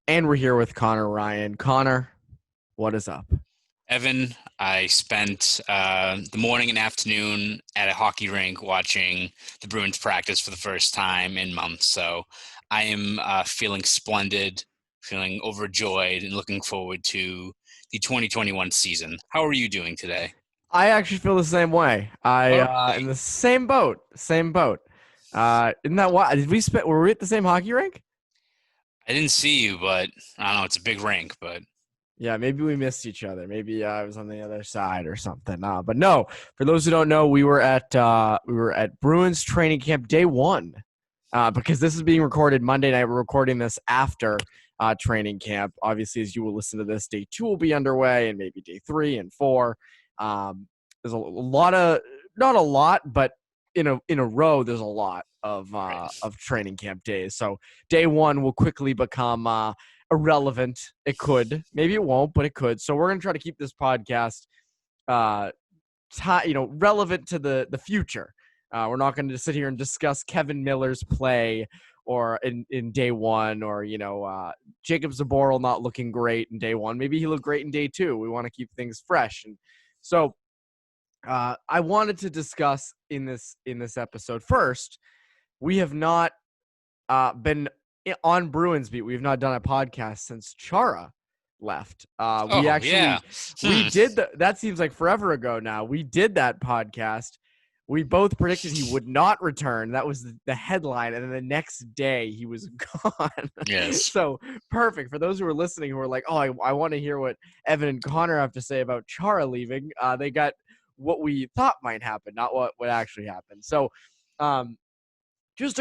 And we're here with Conor Ryan. Conor, what is up? Evan, I spent the morning and afternoon at a hockey rink watching the Bruins practice for the first time in months. So I am feeling splendid, feeling overjoyed, and looking forward to the 2021 season. How are you doing today? I actually feel the same way. All In right. the same boat. Same boat. Isn't that why did we spend were we at the same hockey rink? I didn't see you, but I don't know. It's a big rink, but Yeah, maybe we missed each other. Maybe I was on the other side or something. But no, for those who don't know, we were at Bruins training camp day one. Because this is being recorded Monday night. We're recording this after training camp. Obviously, as you will listen to this, day two will be underway, and maybe day three and four. There's a lot of not a lot, but in a row, there's a lot right. of training camp days. So day one will quickly become irrelevant. It could, maybe it won't, but it could. So we're gonna try to keep this podcast uh, relevant to the future. We're not going to sit here and discuss Kevin Miller's play or in day one, or Jacob Zaboral not looking great in day one. Maybe he looked great in day two. We want to keep things fresh, and so I wanted to discuss in this episode. First, we have not been on Bruins Beat. We have not done a podcast since Chara left. We Oh, yeah. actually we Hmm. did that seems like forever ago now. We did that podcast. We both predicted he would not return. That was the headline, and then the next day he was gone. Yes. So perfect for those who are listening who are like, "Oh, I want to hear what Evan and Connor have to say about Chara leaving." They got what we thought might happen, not what actually happened. So, um, just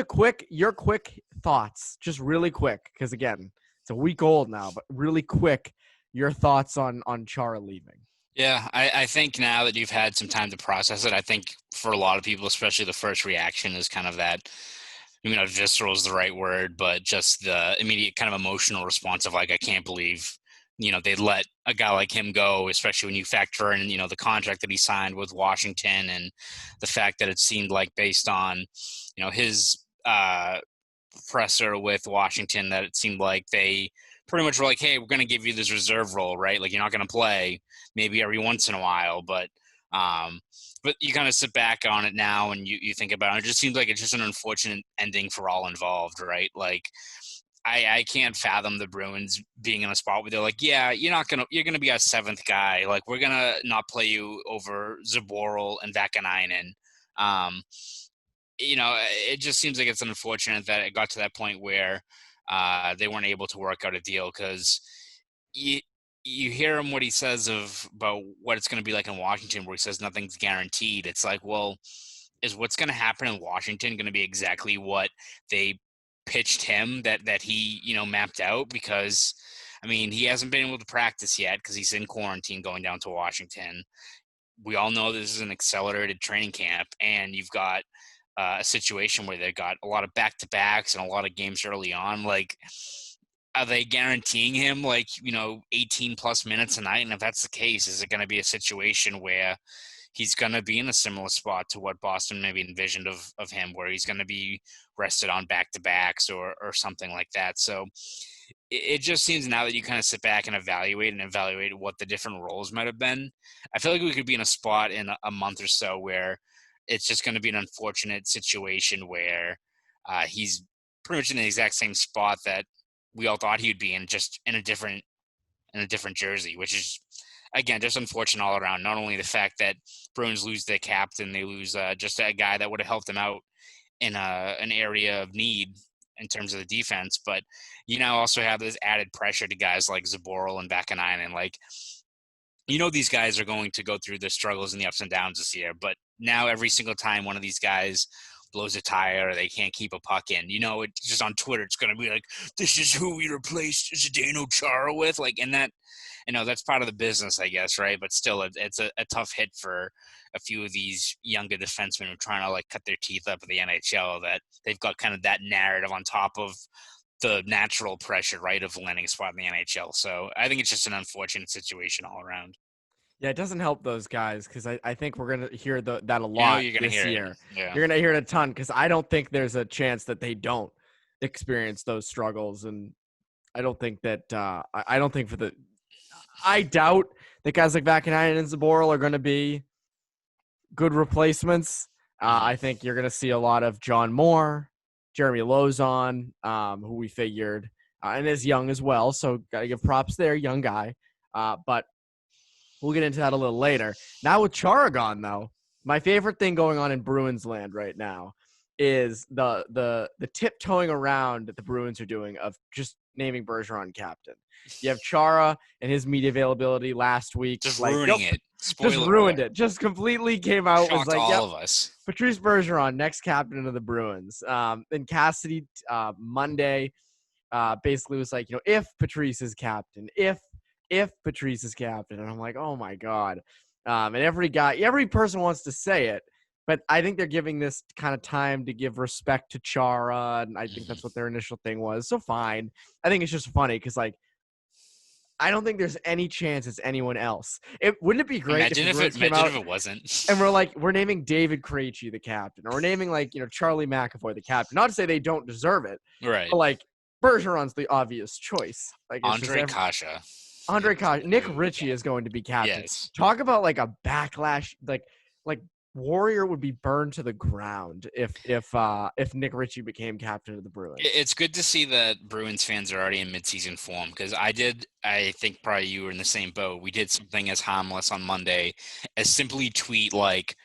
your quick thoughts, just really quick, because again, it's a week old now, but really quick, your thoughts on Chara leaving. Yeah, I think now that you've had some time to process it, I think for a lot of people, especially the first reaction is kind of that, visceral is the right word, but just the immediate kind of emotional response of like, I can't believe, they let a guy like him go, especially when you factor in, the contract that he signed with Washington and the fact that it seemed like based on, his presser with Washington that it seemed like they pretty much were like, hey, we're going to give you this reserve role, right? Like you're not going to play maybe every once in a while, um, but you kind of sit back on it now and you think about it. It just seems like it's just an unfortunate ending for all involved, right? Like I can't fathom the Bruins being in a spot where they're like, yeah, you're gonna be our seventh guy. Like we're gonna not play you over Zaboral and Vakanainen. Um, it just seems like it's unfortunate that it got to that point where they weren't able to work out a deal because you you hear him what he says about what it's going to be like in Washington, where he says nothing's guaranteed. It's like, well, is what's going to happen in Washington going to be exactly what they pitched him that he mapped out? Because I mean, he hasn't been able to practice yet because he's in quarantine going down to Washington. We all know this is an accelerated training camp, and you've got a situation where they've got a lot of back to backs and a lot of games early on. Like, are they guaranteeing him 18 plus minutes a night? And if that's the case, is it going to be a situation where he's going to be in a similar spot to what Boston maybe envisioned of him, where he's going to be rested on back to backs or something like that? So it just seems now that you kind of sit back and evaluate what the different roles might have been. I feel like we could be in a spot in a month or so where it's just going to be an unfortunate situation where he's pretty much in the exact same spot that we all thought he would be in, just in a different jersey, which is again just unfortunate all around. Not only the fact that Bruins lose their captain, they lose just a guy that would have helped them out in an area of need in terms of the defense, but you now also have this added pressure to guys like Zaboral and Vakanainen. Like, these guys are going to go through the struggles and the ups and downs this year, but now every single time one of these guys blows a tire or they can't keep a puck in, it's just on Twitter, it's going to be like, this is who we replaced Zdeno Chara with. Like, and that, that's part of the business, I guess, right? But still, it's a tough hit for a few of these younger defensemen who are trying to like cut their teeth up at the NHL, that they've got kind of that narrative on top of the natural pressure, right, of landing a spot in the NHL. So I think it's just an unfortunate situation all around. Yeah, it doesn't help those guys because I think we're gonna hear that a You know lot you're gonna this hear it. year. Yeah. You're gonna hear it a ton because I don't think there's a chance that they don't experience those struggles, and I don't think that I don't think I doubt that guys like Vakanainen and Zaboral are going to be good replacements. I think you're going to see a lot of John Moore, Jeremy Lozon, who we figured, and is young as well. So got to give props there, young guy. But we'll get into that a little later. Now with Chara gone, though, my favorite thing going on in Bruins land right now is the tiptoeing around that the Bruins are doing of just naming Bergeron captain. You have Chara and his media availability last week. Just like, ruining nope, it. just Spoiler ruined alert. it. Just completely came out. Shocked Was like, all yep, of us. Patrice Bergeron, next captain of the Bruins. And Cassidy Monday basically was like, if Patrice is captain, if Patrice is captain. And I'm like, oh my God. And every person wants to say it, but I think they're giving this kind of time to give respect to Chara. And I think that's what their initial thing was. So fine. I think it's just funny because, like, I don't think there's any chance it's anyone else. Wouldn't it be great Imagine if the Bruins came if out it wasn't. and we're naming David Krejci the captain, or we're naming Charlie McAvoy the captain. Not to say they don't deserve it, Right. but like Bergeron's the obvious choice. Like Andre Kasha. Nick Ritchie is going to be captain. Yes. Talk about like a backlash. Like Warrior would be burned to the ground if Nick Ritchie became captain of the Bruins. It's good to see that Bruins fans are already in midseason form, because I think probably you were in the same boat. We did something as harmless on Monday as simply tweet like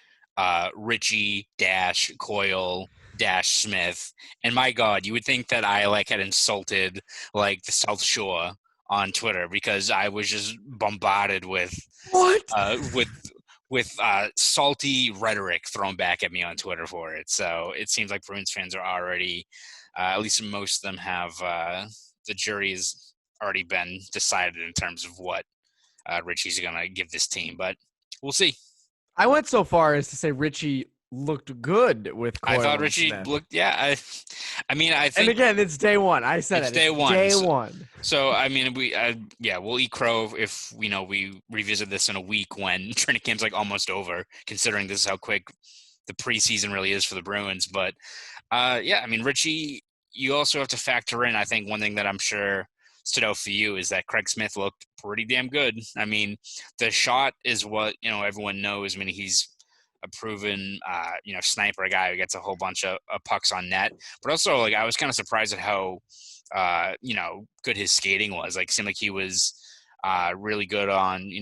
Ritchie - Coyle - Smith, and my God, you would think that I had insulted like the South Shore on Twitter, because I was just bombarded with salty rhetoric thrown back at me on Twitter for it. So it seems like Bruins fans are already, at least most of them have, the jury has already been decided in terms of what Ritchie's going to give this team. But we'll see. I went so far as to say Ritchie looked good with Coyle. I thought Ritchie looked, I think. And again, it's day one. I said it's day one. So I mean, we'll eat crow if we revisit this in a week when training camp's almost over, considering this is how quick the preseason really is for the Bruins. But I mean, Ritchie, you also have to factor in. I think one thing that I'm sure stood out for you is that Craig Smith looked pretty damn good. I mean, the shot is what everyone knows. I mean, he's a proven, sniper, a guy who gets a whole bunch of pucks on net. But also, I was kind of surprised at how, good his skating was. It seemed like he was really good on,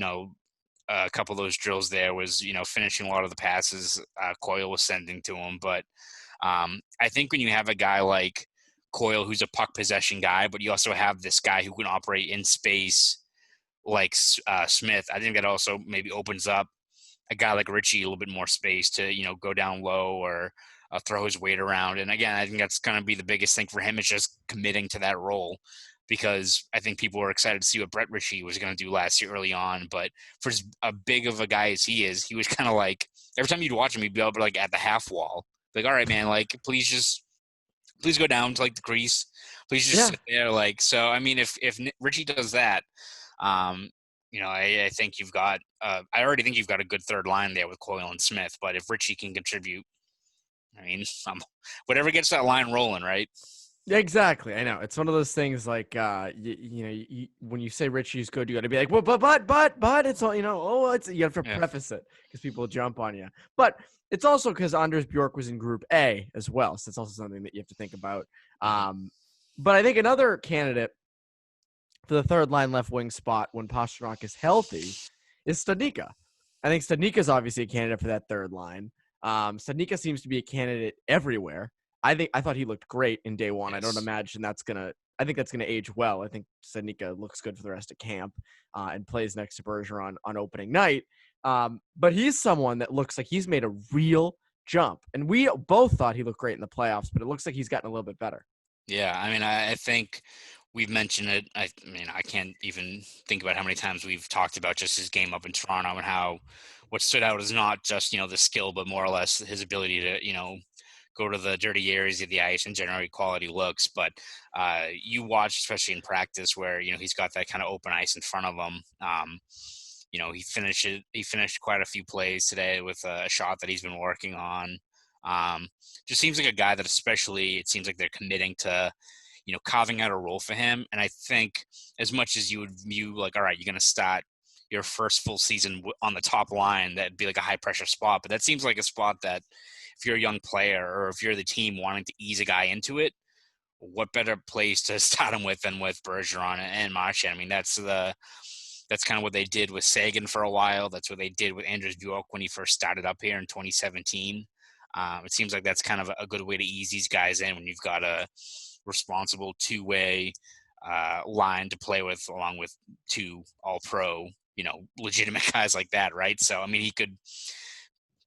a couple of those drills there, was, finishing a lot of the passes Coyle was sending to him. But I think when you have a guy like Coyle, who's a puck possession guy, but you also have this guy who can operate in space like Smith, I think that also maybe opens up a guy like Ritchie a little bit more space to, go down low or throw his weight around. And again, I think that's going to be the biggest thing for him, is just committing to that role, because I think people were excited to see what Brett Ritchie was going to do last year early on. But for as big of a guy as he is, he was kind of every time you'd watch him, he'd be over at the half wall. All right, man, please go down to the crease. Please just sit there. So, I mean, if Ritchie does that, I think you've got I already think you've got a good third line there with Coyle and Smith. But if Ritchie can contribute, I mean, whatever gets that line rolling, right? Yeah, exactly. I know. It's one of those things when you say Ritchie's good, you got to be like, well, but it's all, you have to preface it because people jump on you. But it's also because Anders Bjork was in Group A as well. So it's also something that you have to think about. But I think another candidate for the third line left wing spot when Pastrnak is healthy is Studnicka. I think Studnicka is obviously a candidate for that third line. Studnicka seems to be a candidate everywhere. I thought he looked great in day one. Yes. I don't imagine I think that's gonna age well. I think Studnicka looks good for the rest of camp and plays next to Bergeron on opening night. But he's someone that looks like he's made a real jump. And we both thought he looked great in the playoffs, but it looks like he's gotten a little bit better. Yeah, I mean, I think we've mentioned it. I mean, I can't even think about how many times we've talked about just his game up in Toronto and how what stood out is not just, the skill, but more or less his ability to, go to the dirty areas of the ice and generate quality looks. But you watch, especially in practice, where, he's got that kind of open ice in front of him. He finished quite a few plays today with a shot that he's been working on. Just seems like a guy that, especially, it seems like they're committing to, carving out a role for him. And I think as much as you would view like, all right, you're going to start your first full season on the top line, that'd be like a high pressure spot. But that seems like a spot that if you're a young player or if you're the team wanting to ease a guy into it, what better place to start him with than with Bergeron and Marchand? I mean, that's kind of what they did with Sagan for a while. That's what they did with Andrews Bjork when he first started up here in 2017. It seems like that's kind of a good way to ease these guys in when you've got a responsible two-way line to play with, along with two all-pro, legitimate guys like that, right? So, I mean, he could,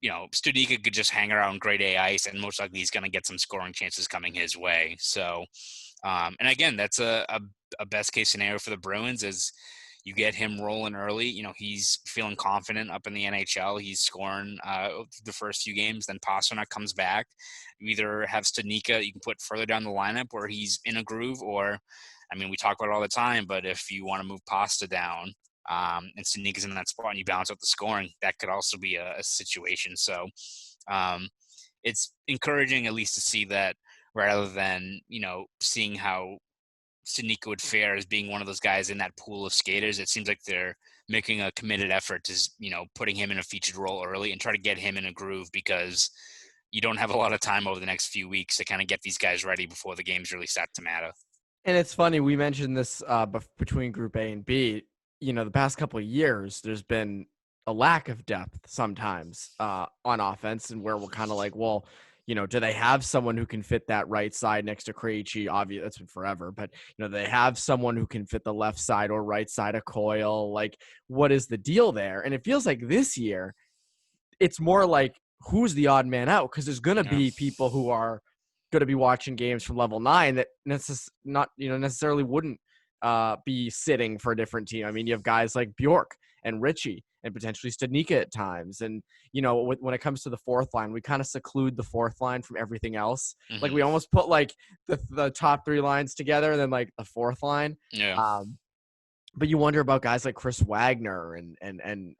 Studnicka could just hang around grade A ice, and most likely he's going to get some scoring chances coming his way. So, and again, that's a best-case scenario for the Bruins is you get him rolling early. He's feeling confident up in the NHL. He's scoring the first few games. Then Pastrnak comes back. You either have Studnicka you can put further down the lineup where he's in a groove, or, I mean, we talk about it all the time, but if you want to move Pasta down and Studnicka's in that spot and you balance out the scoring, that could also be a situation. So it's encouraging at least to see that rather than, seeing how Studnicka would fare as being one of those guys in that pool of skaters. It seems like they're making a committed effort to, putting him in a featured role early and try to get him in a groove, because you don't have a lot of time over the next few weeks to kind of get these guys ready before the games really start to matter. And it's funny, we mentioned this between Group A and B. The past couple of years, there's been a lack of depth sometimes on offense, and where we're kind of like, well, do they have someone who can fit that right side next to Krejci? Obviously, that's been forever. But, they have someone who can fit the left side or right side of Coyle. Like, what is the deal there? And it feels like this year, it's more like who's the odd man out, because there's going to be people who are going to be watching games from level 9 that necessarily wouldn't be sitting for a different team. I mean, you have guys like Bjork and Ritchie and potentially Studnicka at times. And, when it comes to the fourth line, we kind of seclude the fourth line from everything else. Mm-hmm. Like we almost put like the top three lines together and then like the fourth line. Yeah. But you wonder about guys like Chris Wagner and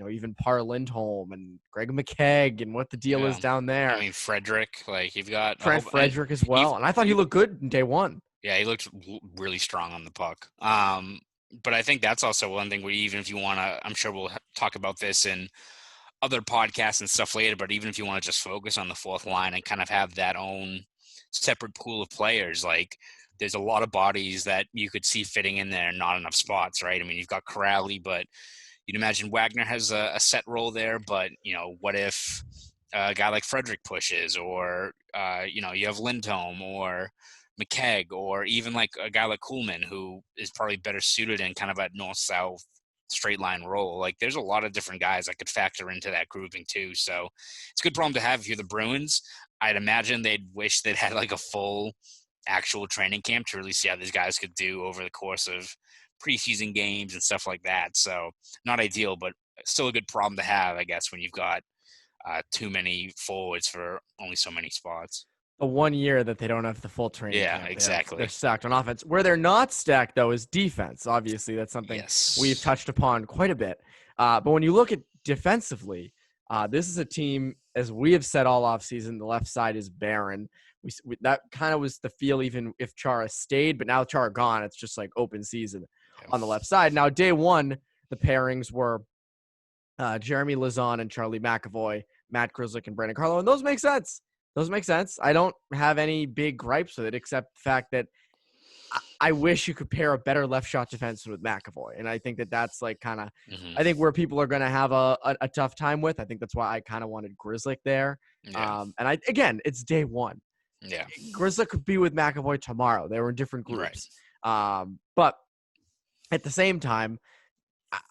even Par Lindholm and Greg McKegg and what the deal is down there. I mean, Frederick, like you've got Trent Frederick as well. And I thought he looked good in day one. Yeah, he looked really strong on the puck. But I think that's also one thing where even if you want to, I'm sure we'll talk about this in other podcasts and stuff later, but even if you want to just focus on the fourth line and kind of have that own separate pool of players, like there's a lot of bodies that you could see fitting in there and not enough spots, right? I mean, you've got Corrali, but you'd imagine Wagner has a set role there, but, what if a guy like Frederick pushes, or, you have Lindholm or McKegg, or even like a guy like Kuhlman, who is probably better suited in kind of a north-south straight line role. Like there's a lot of different guys that could factor into that grouping too. So it's a good problem to have if you're the Bruins. I'd imagine they'd wish they'd had like a full actual training camp to really see how these guys could do over the course of preseason games and stuff like that. So not ideal, but still a good problem to have, I guess, when you've got too many forwards for only so many spots. The 1 year that they don't have the full training camp. Yeah, exactly. They're stacked on offense. Where they're not stacked, though, is defense. Obviously, that's something we've touched upon quite a bit. But when you look at defensively, this is a team, as we have said all offseason, the left side is barren. That kind of was the feel even if Chara stayed, but now Chara gone, it's just like open season on the left side. Now, day one, the pairings were Jeremy Lauzon and Charlie McAvoy, Matt Grzelcyk and Brandon Carlo, and those make sense. I don't have any big gripes with it, except the fact that I wish you could pair a better left shot defenseman with McAvoy. And I think that's like kind of, I think where people are going to have a tough time with. I think that's why I kind of wanted Grzelcyk there. Yeah. Again, it's day one. Yeah. Grzelcyk could be with McAvoy tomorrow. They were in different groups. Right. But at the same time,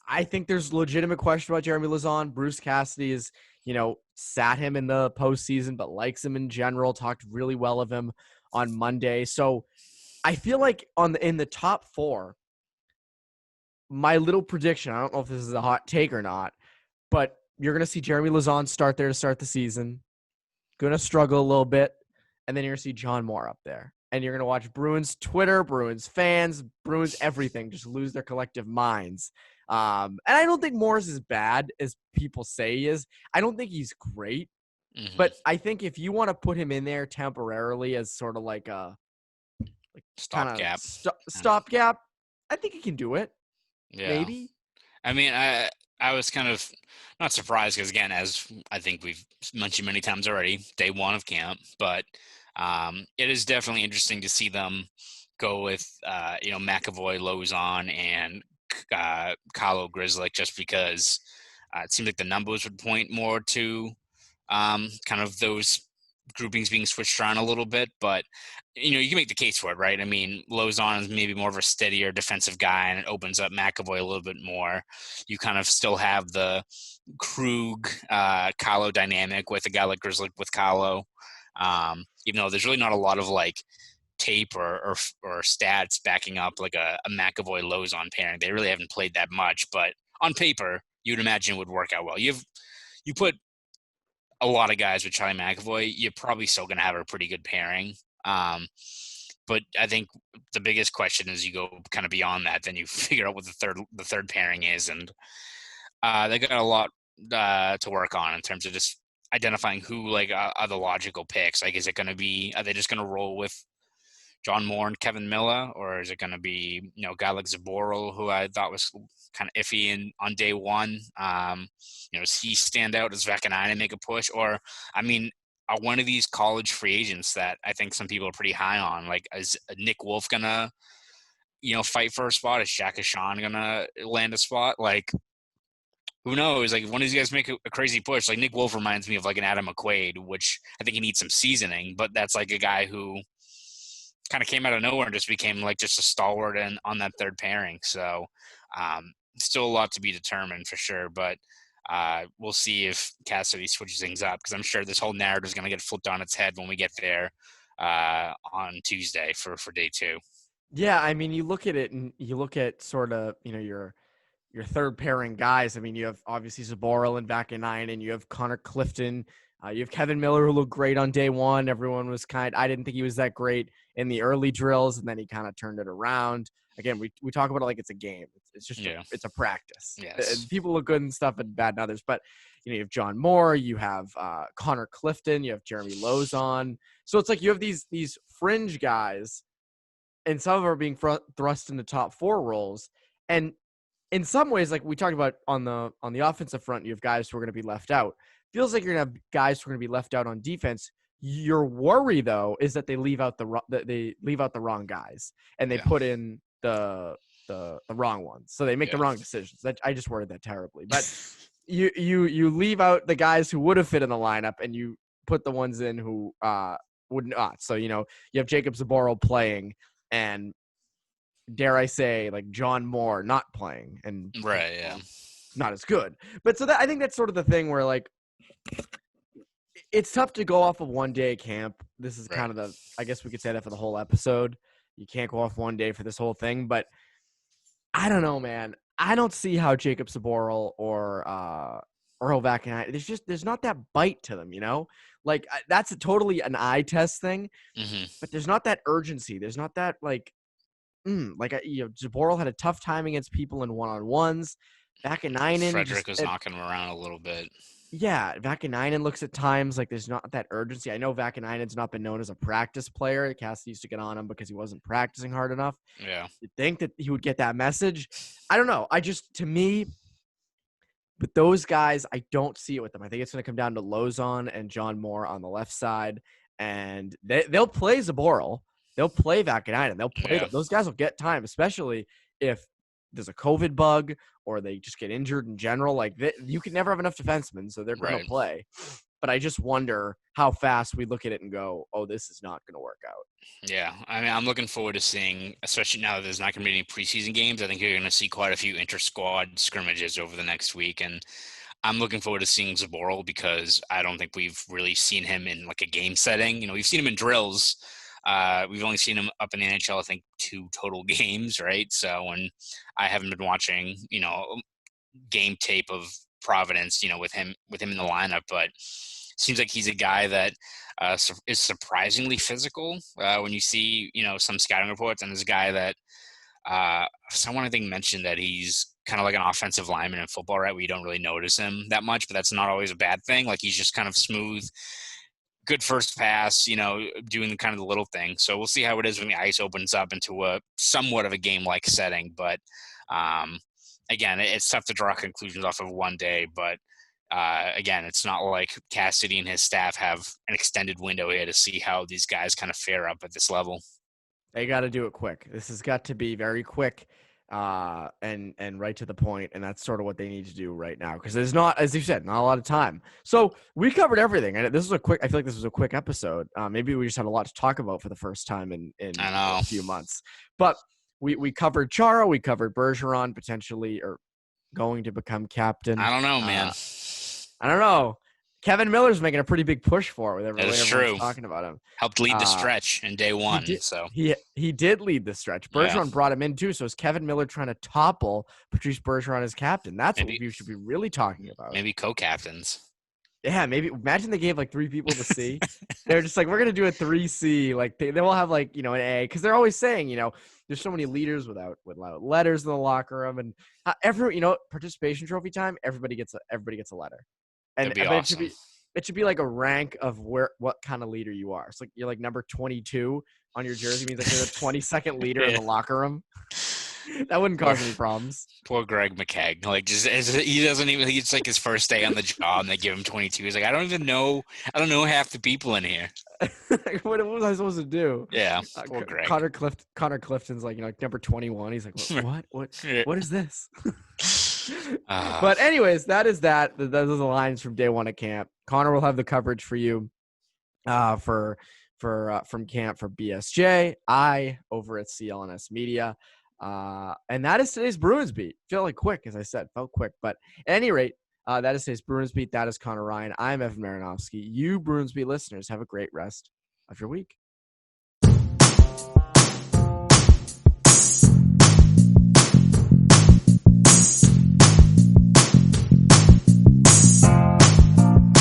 I think there's legitimate question about Jeremy Lauzon. Bruce Cassidy is, sat him in the postseason, but likes him in general, talked really well of him on Monday. So I feel like in the top four, my little prediction, I don't know if this is a hot take or not, but you're going to see Jeremy Lauzon start there to start the season. Going to struggle a little bit. And then you're going to see John Moore up there. And you're going to watch Bruins Twitter, Bruins fans, Bruins everything just lose their collective minds. And I don't think Moore's as bad as people say he is. I don't think he's great. But I think if you want to put him in there temporarily as sort of like kind of Stopgap. stopgap. I think he can do it. Yeah. Maybe. I mean, I was kind of not surprised because, again, as I think we've mentioned many times already, day one of camp. But it is definitely interesting to see them go with, McAvoy, Lozon, and Kalo Grizzlick, just because it seems like the numbers would point more to kind of those groupings being switched around a little bit. But you can make the case for it, right? I mean, Lozon is maybe more of a steadier defensive guy, and it opens up McAvoy a little bit more. You kind of still have the Krug Kahlo dynamic with a guy like Grizzly with Kahlo. Even though there's really not a lot of like tape or stats backing up like a McAvoy Lozon pairing. They really haven't played that much, but on paper, you'd imagine it would work out well. You put a lot of guys with Charlie McAvoy, you're probably still going to have a pretty good pairing. But I think the biggest question is you go kind of beyond that, then you figure out what the third pairing is, and they got a lot to work on in terms of just identifying who are the logical picks. Like, are they just going to roll with John Moore and Kevin Miller, or is it going to be a guy like Zaboral, who I thought was kind of iffy on day one? Does he stand out? Does Vakanainen make a push? Or, I mean, are one of these college free agents that I think some people are pretty high on, like, is Nick Wolf going to, fight for a spot? Is Shaka Sean going to land a spot? Like, who knows? Like, if one of these guys make a crazy push, like Nick Wolf reminds me of like an Adam McQuaid, which I think he needs some seasoning, but that's like a guy who kind of came out of nowhere and just became like just a stalwart on that third pairing. So still a lot to be determined for sure, but we'll see if Cassidy switches things up, because I'm sure this whole narrative is going to get flipped on its head when we get there on Tuesday for day two. Yeah, I mean, you look at it and you look at sort of, your third pairing guys. I mean, you have obviously Zaboral and Vakanainen, and you have Connor Clifton. You have Kevin Miller, who looked great on day one. Everyone was I didn't think he was that great in the early drills, and then he kind of turned it around. Again, we talk about it like it's a game. It's just it's a practice. Yes. People look good and stuff and bad in others. But, you have John Moore, you have Connor Clifton, you have Jeremy Lozon. So it's like you have these fringe guys, and some of them are being thrust into top four roles. And in some ways, like we talked about on the offensive front, you have guys who are going to be left out. Feels like you're going to have guys who are going to be left out on defense. Your worry, though, is that they leave out the wrong guys, and they put in the wrong ones. So they make the wrong decisions. I just worded that terribly. But you leave out the guys who would have fit in the lineup, and you put the ones in who would not. So, you have Jacob Zaboral playing, and dare I say, like John Moore not playing, and not as good. But so I think that's sort of the thing where, like, it's tough to go off of one day camp. This is kind of I guess we could say that for the whole episode. You can't go off one day for this whole thing, but I don't know, man. I don't see how Jacob Zaboral or Vakanainen, there's not that bite to them, Like, that's totally an eye test thing, but there's not that urgency. There's not that, like, Zaboral had a tough time against people in one-on-ones. Vakanainen, Frederick was knocking him around a little bit. Yeah, Vakanainen looks at times like there's not that urgency. I know Vakanainen's not been known as a practice player. Cassidy used to get on him because he wasn't practicing hard enough. Yeah. You'd think that he would get that message. I don't know. To me, with those guys, I don't see it with them. I think it's going to come down to Lozon and John Moore on the left side, and they'll play Zaboral. They'll play Vakanainen. They'll play them. Those guys will get time, especially if there's a COVID bug or they just get injured in general. Like, you can never have enough defensemen, so they're going to play. But I just wonder how fast we look at it and go, oh, this is not going to work out. Yeah, I mean, I'm looking forward to seeing, especially now that there's not going to be any preseason games, I think you're going to see quite a few inter-squad scrimmages over the next week. And I'm looking forward to seeing Zaboral, because I don't think we've really seen him in like a game setting. We've seen him in drills. We've only seen him up in the NHL, I think, 2 total games, right? So, when I haven't been watching, game tape of Providence, with him in the lineup, but seems like he's a guy that is surprisingly physical when you see, some scouting reports, and there's a guy that someone I think mentioned that he's kind of like an offensive lineman in football, right? Where you don't really notice him that much, but that's not always a bad thing. Like, he's just kind of smooth, good first pass, doing kind of the little thing. So we'll see how it is when the ice opens up into a somewhat of a game-like setting. But again, it's tough to draw conclusions off of one day. But again, it's not like Cassidy and his staff have an extended window here to see how these guys kind of fare up at this level. They got to do it quick. This has got to be very quick and right to the point, and that's sort of what they need to do right now because there's not, as you said, not a lot of time. So we covered everything, and this was I feel like this was a quick episode. Maybe we just had a lot to talk about for the first time in a few months. But we covered Chara, we covered Bergeron potentially or going to become captain. I don't know, man. I don't know. Kevin Miller's making a pretty big push for it with everyone's true. talking about him. Helped lead the stretch in day one. He did lead the stretch. Bergeron brought him in too. So is Kevin Miller trying to topple Patrice Bergeron as captain? That's what we should be really talking about. Maybe co-captains. Yeah, maybe. Imagine they gave like 3 people the C. They're just like, we're gonna do a 3C. Like they will have like an A because they're always saying there's so many leaders without letters in the locker room and participation trophy time. Everybody gets a letter. And awesome. it should be like a rank of what kind of leader you are. It's like you're like number 22 on your jersey means like you're the 22nd leader in the locker room. That wouldn't cause any problems. Poor Greg McKegg. Like he doesn't even. It's like his first day on the job, and they give him 22. He's like, I don't know half the people in here. What was I supposed to do? Yeah, poor Greg. Connor Clifton's like number 21. He's like, what is this? But anyways, that is that. Those are the lines from day one at camp. Connor will have the coverage for you from camp for BSJ. I over at CLNS Media. And that is today's Bruins Beat. Felt like quick, as I said, felt quick. But at any rate, that is today's Bruins Beat. That is Conor Ryan. I'm Evan Marinofsky. You Bruins Beat listeners, have a great rest of your week.